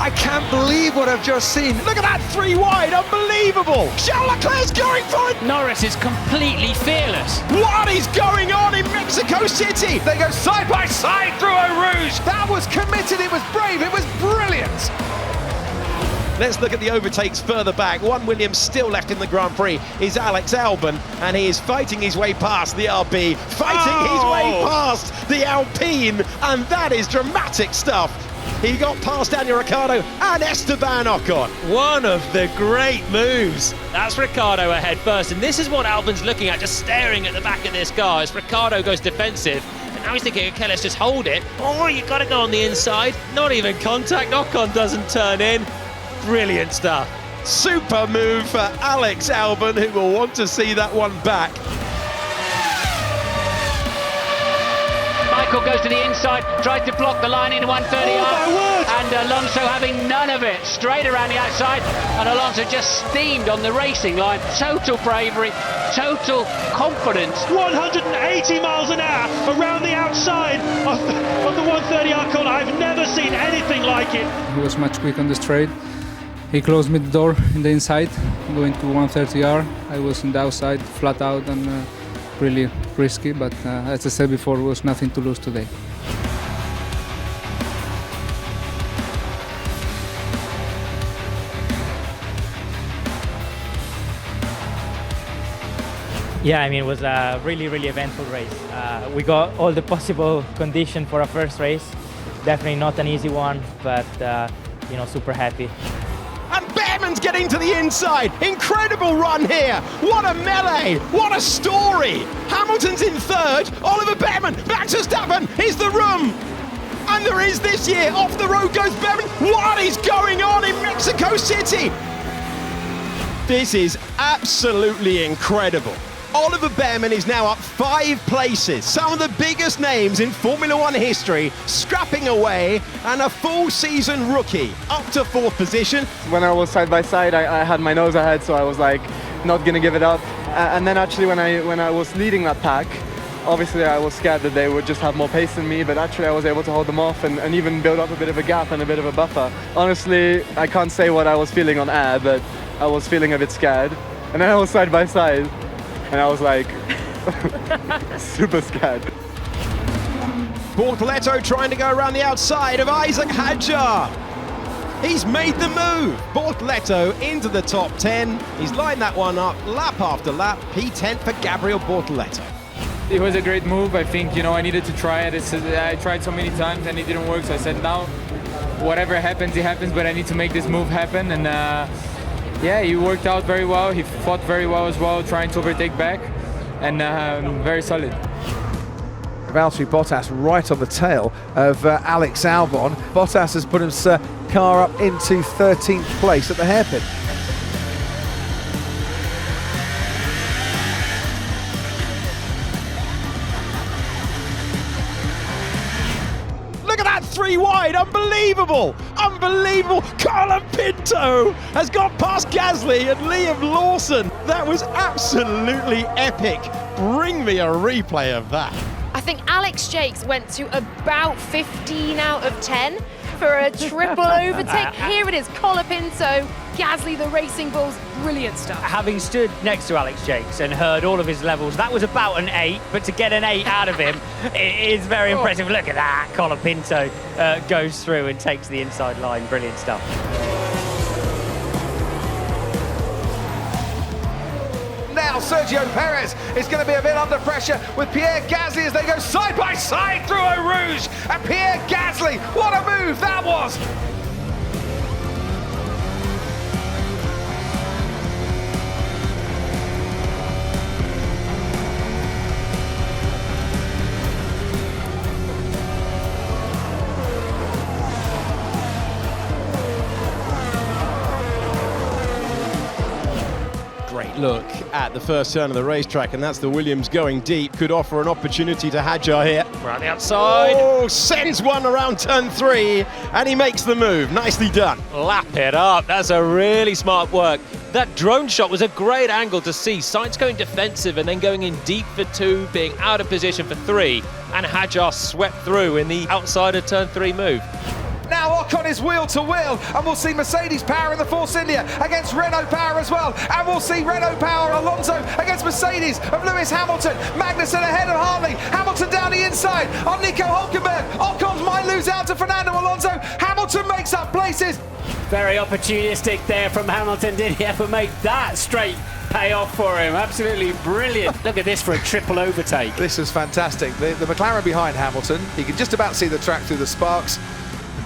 I can't believe what I've just seen. Look at that 3 wide, unbelievable. Charles Leclerc's going for it. Norris is completely fearless. What is going on in Mexico City? They go side by side through Eau Rouge. That was committed, it was brave, it was brilliant. Let's look at the overtakes further back. One Williams still left in the Grand Prix is Alex Albon, and he is fighting his way past the RB, fighting his way past the Alpine, and that is dramatic stuff. He got past Daniel Ricciardo and Esteban Ocon. One of the great moves. That's Ricciardo ahead first, and this is what Albon's looking at, just staring at the back of this car as Ricciardo goes defensive. And now he's thinking, okay, let's just hold it. Oh, you got to go on the inside. Not even contact. Ocon doesn't turn in. Brilliant stuff. Super move for Alex Albon, who will want to see that one back. Michael goes to the inside, tries to block the line in 130, and Alonso having none of it, straight around the outside, and Alonso just steamed on the racing line. Total bravery, total confidence. 180 miles an hour around the outside of the 130R corner. I've never seen anything like it. He was much quick on the straight. He closed me the door in the inside, going to 130R. I was in the outside, flat out, and really risky, but as I said before, it was nothing to lose today. Yeah, I mean, it was a really eventful race. We got all the possible condition for a first race. Definitely not an easy one, but you know, super happy. And Bearman's getting to the inside. Incredible run here. What a melee. What a story. Hamilton's in third. Oliver Bearman back to Verstappen. Here's the room. And there is this year. Off the road goes Bearman. What is going on in Mexico City? This is absolutely incredible. Oliver Bearman is now up 5 places. Some of the biggest names in Formula One history scrapping away, and a full season rookie up to 4th position. When I was side by side, I had my nose ahead, so I was like not gonna give it up. And then actually when I was leading that pack, obviously I was scared that they would just have more pace than me, but actually I was able to hold them off and even build up a bit of a gap and a bit of a buffer. Honestly, I can't say what I was feeling on air, but I was feeling a bit scared. And then I was side by side, and I was like, super scared. Bortoleto trying to go around the outside of Isack Hadjar. He's made the move. Bortoleto into the top 10. He's lined that one up lap after lap. P10 for Gabriel Bortoleto. It was a great move. I think, you know, I needed to try it. I tried so many times and it didn't work. So I said, now, whatever happens, it happens, but I need to make this move happen. And yeah, he worked out very well. He fought very well as well, trying to overtake back, and very solid. Valtteri Bottas right on the tail of Alex Albon. Bottas has put his car up into 13th place at the hairpin. Look at that 3 wide, unbelievable, unbelievable. Colapinto has got past Gasly and Liam Lawson. That was absolutely epic. Bring me a replay of that. I think Alex Jakes went to about 15 out of 10 for a triple overtake. Here it is, Colapinto, Gasly, the Racing Bulls, brilliant stuff. Having stood next to Alex Jakes and heard all of his levels, that was about an 8, but to get an 8 out of him, it is very impressive. Look at that, Colapinto goes through and takes the inside line, brilliant stuff. Now Sergio Perez is going to be a bit under pressure with Pierre Gasly as they go side by side through Eau Rouge. And Pierre Gasly, what a move that was! Great look at the first turn of the racetrack, and that's the Williams going deep. Could offer an opportunity to Hadjar here. Right the outside. Oh, sends one around turn 3, and he makes the move. Nicely done. Lap it up. That's a really smart work. That drone shot was a great angle to see. Sainz going defensive and then going in deep for 2, being out of position for 3, and Hadjar swept through in the outside of turn 3 move. Now Ocon is wheel to wheel, and we'll see Mercedes power in the Force India against Renault power as well. And we'll see Renault power Alonso against Mercedes of Lewis Hamilton. Magnussen ahead of Hartley. Hamilton down the inside on Nico Hulkenberg. Ocon might lose out to Fernando Alonso. Hamilton makes up places. Very opportunistic there from Hamilton. Did he ever make that straight pay off for him? Absolutely brilliant. Look at this for a triple overtake. This is fantastic. The McLaren behind Hamilton. He can just about see the track through the sparks.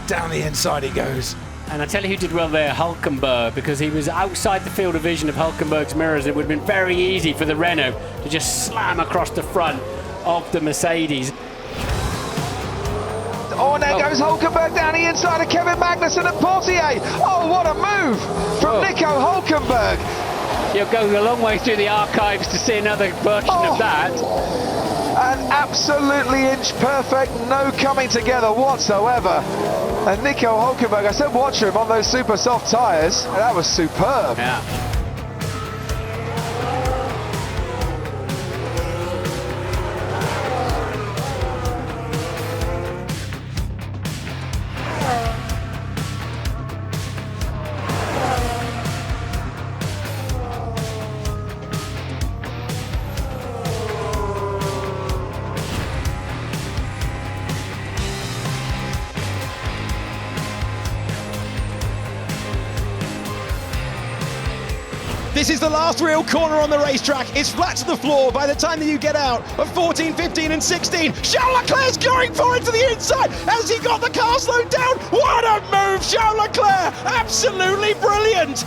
Down the inside he goes. And I tell you who did well there, Hulkenberg, because he was outside the field of vision of Hulkenberg's mirrors. It would have been very easy for the Renault to just slam across the front of the Mercedes. Oh, and there goes Hulkenberg down the inside of Kevin Magnussen and Portier. Oh, what a move from Nico Hulkenberg. You're going a long way through the archives to see another version of that. And absolutely inch perfect, no coming together whatsoever. And Nico Hulkenberg, I said watch him on those super soft tyres. That was superb. Yeah. This is the last real corner on the racetrack. It's flat to the floor by the time that you get out of 14, 15 and 16. Charles Leclerc's going for it to the inside. Has he got the car slowed down? What a move, Charles Leclerc! Absolutely brilliant!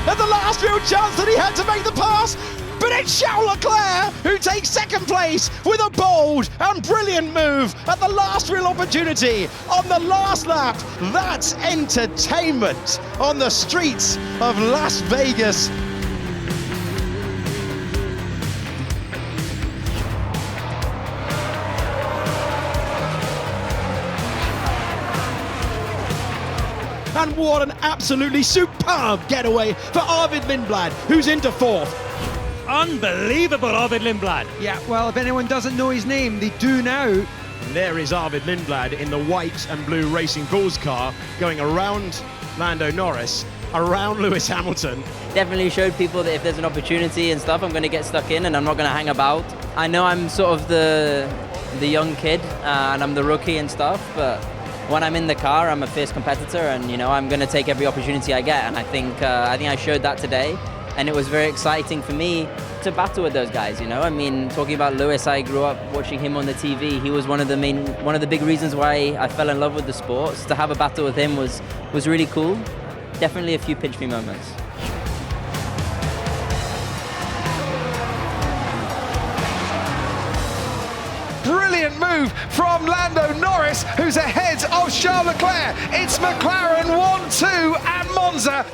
At the last real chance that he had to make the pass, but it's Charles Leclerc who takes second place with a bold and brilliant move at the last real opportunity on the last lap. That's entertainment on the streets of Las Vegas. And what an absolutely superb getaway for Arvid Lindblad, who's into fourth. Unbelievable, Arvid Lindblad. Yeah, well, if anyone doesn't know his name, they do now. And there is Arvid Lindblad in the white and blue Racing Bulls car going around Lando Norris, around Lewis Hamilton. Definitely showed people that if there's an opportunity and stuff, I'm going to get stuck in and I'm not going to hang about. I know I'm sort of the young kid and I'm the rookie and stuff, but when I'm in the car, I'm a fierce competitor and, you know, I'm going to take every opportunity I get. And I think I showed that today. And it was very exciting for me to battle with those guys, you know. I mean, talking about Lewis, I grew up watching him on the TV. He was one of the big reasons why I fell in love with the sport. So to have a battle with him was really cool. Definitely a few pinch me moments. Brilliant move from Lando Norris, who's ahead of Charles Leclerc. It's McLaren 1-2 at Monza.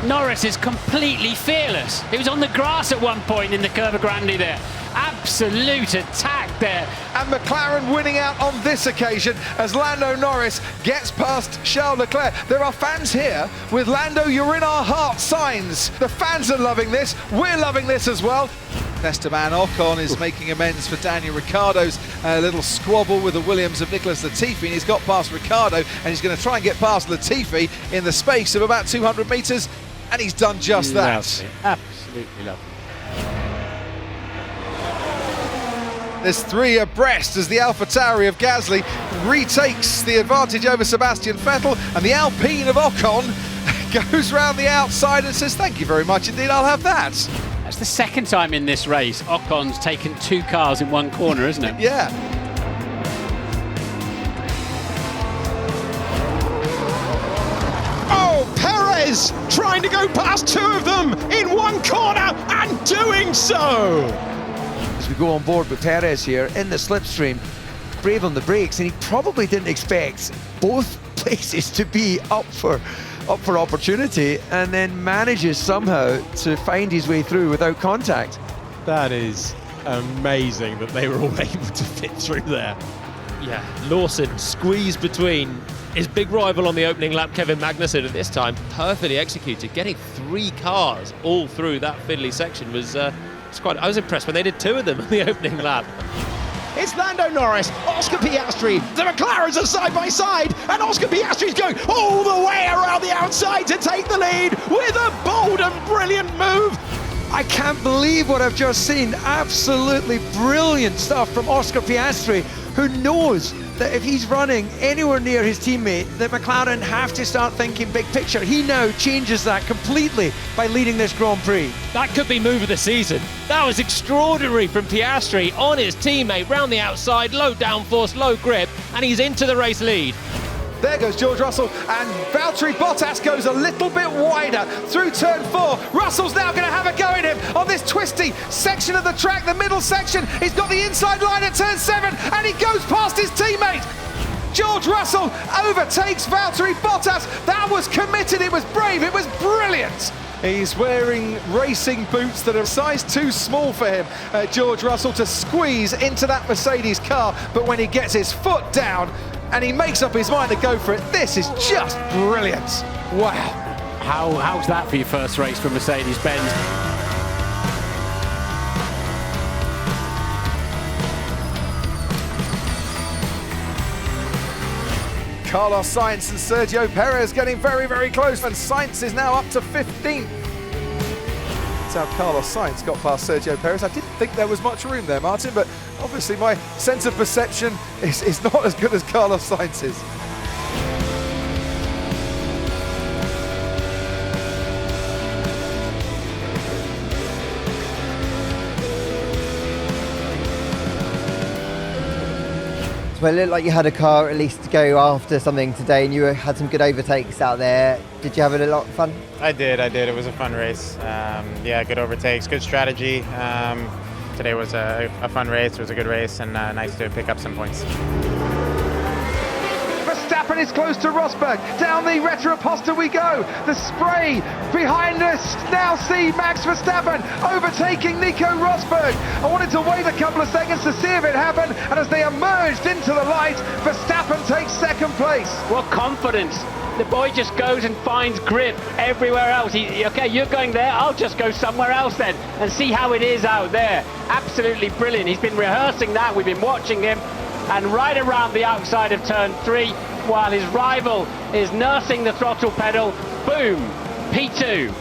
Norris is completely fearless. He was on the grass at one point in the Curva Grande there. Absolute attack there. And McLaren winning out on this occasion as Lando Norris gets past Charles Leclerc. There are fans here with Lando, you're in our heart signs. The fans are loving this. We're loving this as well. Esteban Ocon is making amends for Daniel Ricciardo's little squabble with the Williams of Nicholas Latifi, and he's got past Ricciardo, and he's going to try and get past Latifi in the space of about 200 metres, and he's done just that. Lovely. Absolutely lovely. There's three abreast as the AlphaTauri of Gasly retakes the advantage over Sebastian Vettel, and the Alpine of Ocon goes round the outside and says, thank you very much indeed, I'll have that. That's the second time in this race Ocon's taken two cars in one corner, isn't it? Yeah. Oh, Perez trying to go past two of them in one corner and doing so. As we go on board with Perez here in the slipstream, brave on the brakes, and he probably didn't expect both places to be up for opportunity, and then manages somehow to find his way through without contact. That is amazing that they were all able to fit through there. Yeah, Lawson squeezed between his big rival on the opening lap, Kevin Magnussen, at this time perfectly executed. Getting three cars all through that fiddly section was quite. I was impressed when they did two of them in the opening lap. It's Lando Norris, Oscar Piastri. The McLarens are side by side, and Oscar Piastri's going all the way around the outside to take the lead with a bold and brilliant move. I can't believe what I've just seen. Absolutely brilliant stuff from Oscar Piastri, who knows that if he's running anywhere near his teammate, that McLaren have to start thinking big picture. He now changes that completely by leading this Grand Prix. That could be move of the season. That was extraordinary from Piastri on his teammate, round the outside, low downforce, low grip, and he's into the race lead. There goes George Russell, and Valtteri Bottas goes a little bit wider through turn 4. Russell's now going to have a go at him on this twisty section of the track, the middle section. He's got the inside line at turn 7, and he goes past his teammate. George Russell overtakes Valtteri Bottas. That was committed, it was brave, it was brilliant. He's wearing racing boots that are size too small for him, George Russell, to squeeze into that Mercedes car. But when he gets his foot down and he makes up his mind to go for it, this is just brilliant. Wow. How's that for your first race for Mercedes-Benz? Carlos Sainz and Sergio Perez getting very, very close, and Sainz is now up to 15th. That's how Carlos Sainz got past Sergio Perez. I didn't think there was much room there, Martin, but obviously my sense of perception is not as good as Carlos Sainz's. Well, it looked like you had a car at least to go after something today, and you had some good overtakes out there. Did you have a lot of fun? I did. It was a fun race. Yeah, good overtakes, good strategy. Today was a fun race. It was a good race, and nice to pick up some points. Verstappen is close to Rosberg. Down the retroposter we go. The spray behind us. Now see Max Verstappen overtaking Nico Rosberg. I wanted to wait a couple of seconds to see if it happened, and as they emerged into the light, Verstappen takes second place. What confidence. The boy just goes and finds grip everywhere else. Okay, you're going there, I'll just go somewhere else then and see how it is out there. Absolutely brilliant. He's been rehearsing that. We've been watching him. And right around the outside of turn 3, while his rival is nursing the throttle pedal, boom, P2.